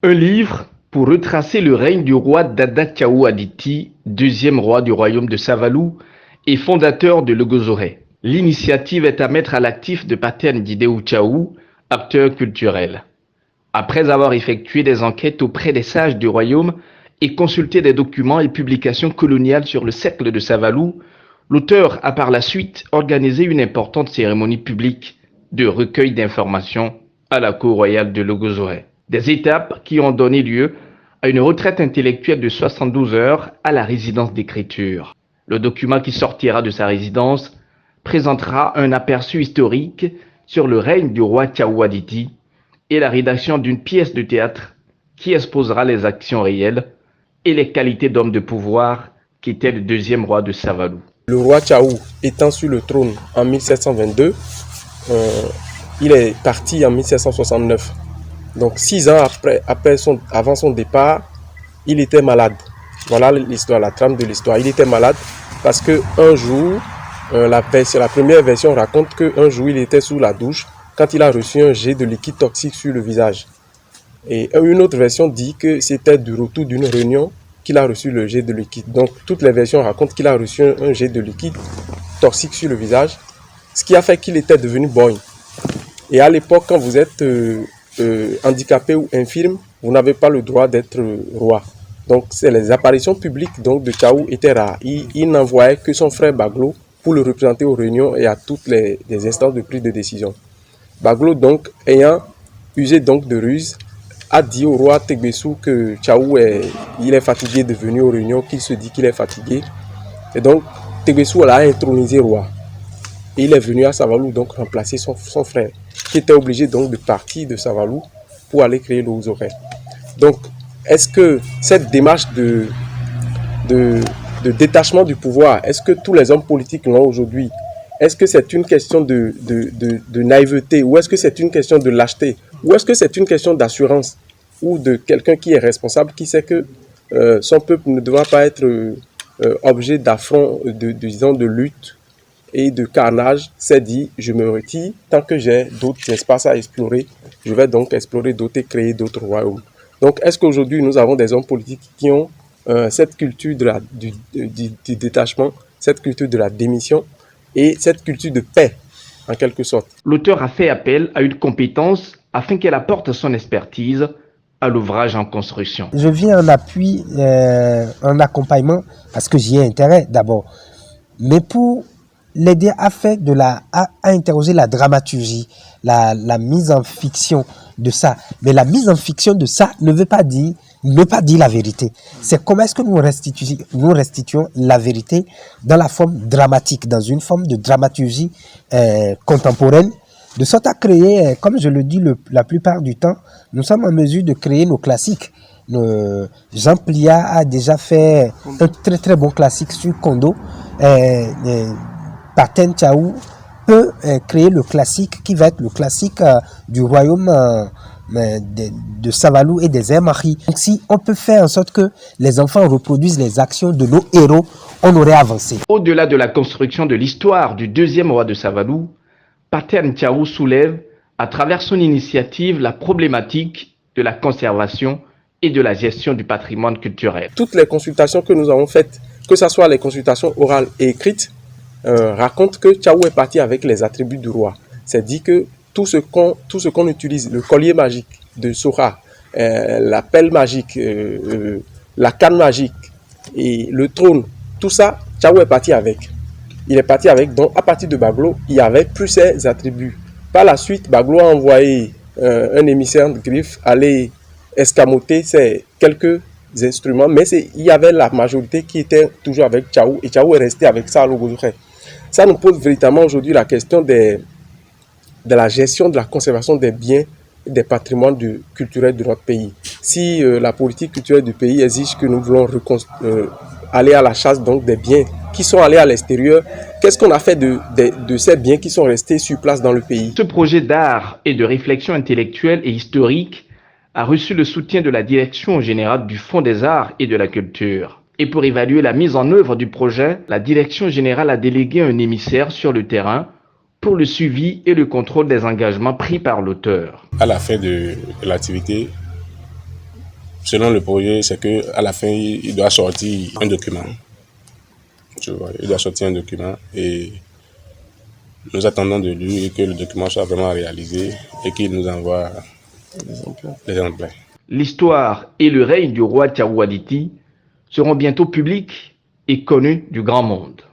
Un livre pour retracer le règne du roi Dada Tiaou Aditi, deuxième roi du royaume de Savalou et fondateur de Logozoré. L'initiative est à mettre à l'actif de Paten Didéou Tiaou, acteur culturel. Après avoir effectué des enquêtes auprès des sages du royaume et consulté des documents et publications coloniales sur le siècle de Savalou, l'auteur a par la suite organisé une importante cérémonie publique de recueil d'informations à la cour royale de Logozoré. Des étapes qui ont donné lieu à une retraite intellectuelle de 72 heures à la résidence d'écriture. Le document qui sortira de sa résidence présentera un aperçu historique sur le règne du roi Tiaou Aditi et la rédaction d'une pièce de théâtre qui exposera les actions réelles et les qualités d'homme de pouvoir qui était le deuxième roi de Savalou. Le roi Tiaou étant sur le trône en 1722, il est parti en 1769. Donc 6 ans avant son départ, il était malade. Voilà l'histoire, la trame de l'histoire. Il était malade parce qu'un jour, la première version raconte qu'un jour il était sous la douche quand il a reçu un jet de liquide toxique sur le visage. Et une autre version dit que c'était du retour d'une réunion qu'il a reçu le jet de liquide. Donc toutes les versions racontent qu'il a reçu un jet de liquide toxique sur le visage, ce qui a fait qu'il était devenu bogne. Et à l'époque, quand vous êtes handicapé ou infirme, vous n'avez pas le droit d'être roi. Donc les apparitions publiques donc, de Tiaou étaient rares. Il n'envoyait que son frère Baglo pour le représenter aux réunions et à toutes les instances de prise de décision. Baglo, donc, ayant usé donc de ruse, a dit au roi Tegbessou que Tiaou il est fatigué de venir aux réunions, qu'il se dit qu'il est fatigué. Et donc, Tegbessou l'a intronisé roi. Et il est venu à Savalou donc remplacer son frère, qui était obligé donc de partir de Savalou pour aller créer Logozoré. Donc, est-ce que cette démarche de détachement du pouvoir, est-ce que tous les hommes politiques l'ont aujourd'hui? Est-ce que c'est une question de naïveté ou est-ce que c'est une question de lâcheté ou est-ce que c'est une question d'assurance ou de quelqu'un qui est responsable, qui sait que son peuple ne devra pas être objet d'affront, de lutte et de carnage, s'est dit je me retire tant que j'ai d'autres espaces à explorer, je vais donc explorer d'autres et créer d'autres royaumes. Donc est-ce qu'aujourd'hui nous avons des hommes politiques qui ont cette culture du détachement, cette culture de la démission et cette culture de paix, en quelque sorte? L'auteur a fait appel à une compétence afin qu'elle apporte son expertise à l'ouvrage en construction. Je viens en appui, en accompagnement, parce que j'y ai intérêt d'abord, mais pour l'aider à interroger la dramaturgie, la mise en fiction de ça. Mais la mise en fiction de ça ne veut pas dire la vérité. C'est comment est-ce que nous restituons la vérité dans la forme dramatique, dans une forme de dramaturgie contemporaine, de sorte à créer, comme je le dis la plupart du temps, nous sommes en mesure de créer nos classiques. Jean Plia a déjà fait un très très bon classique sur Kondo. Paten Tiaou peut créer le classique qui va être le classique du royaume de Savalou et des Aymari. Donc si on peut faire en sorte que les enfants reproduisent les actions de nos héros, on aurait avancé. Au-delà de la construction de l'histoire du deuxième roi de Savalou, Paten Tiaou soulève à travers son initiative la problématique de la conservation et de la gestion du patrimoine culturel. Toutes les consultations que nous avons faites, que ce soit les consultations orales et écrites, racontent que Tiaou est parti avec les attributs du roi. C'est dit que tout ce qu'on utilise, le collier magique de Sora, la pelle magique, la canne magique et le trône, tout ça, Tiaou est parti avec. Il est parti avec, donc à partir de Baglo, il y avait plus ses attributs. Par la suite, Baglo a envoyé un émissaire de griffe aller escamoter ces quelques instruments, mais il y avait la majorité qui était toujours avec Tiaou, et Tiaou est resté avec ça à Logozoré. Ça nous pose véritablement aujourd'hui la question de la gestion, de la conservation des biens et des patrimoines culturels de notre pays. Si la politique culturelle du pays exige que nous voulons aller à la chasse donc des biens qui sont allés à l'extérieur, qu'est-ce qu'on a fait de ces biens qui sont restés sur place dans le pays? Ce projet d'art et de réflexion intellectuelle et historique a reçu le soutien de la Direction générale du Fonds des arts et de la culture. Et pour évaluer la mise en œuvre du projet, la Direction générale a délégué un émissaire sur le terrain pour le suivi et le contrôle des engagements pris par l'auteur. À la fin de l'activité, selon le projet, c'est qu'à la fin, il doit sortir un document. Tu vois, il doit sortir un document et nous attendons de lui que le document soit vraiment réalisé et qu'il nous envoie les exemplaires. L'histoire et le règne du roi Tchaouaditi seront bientôt publics et connus du grand monde.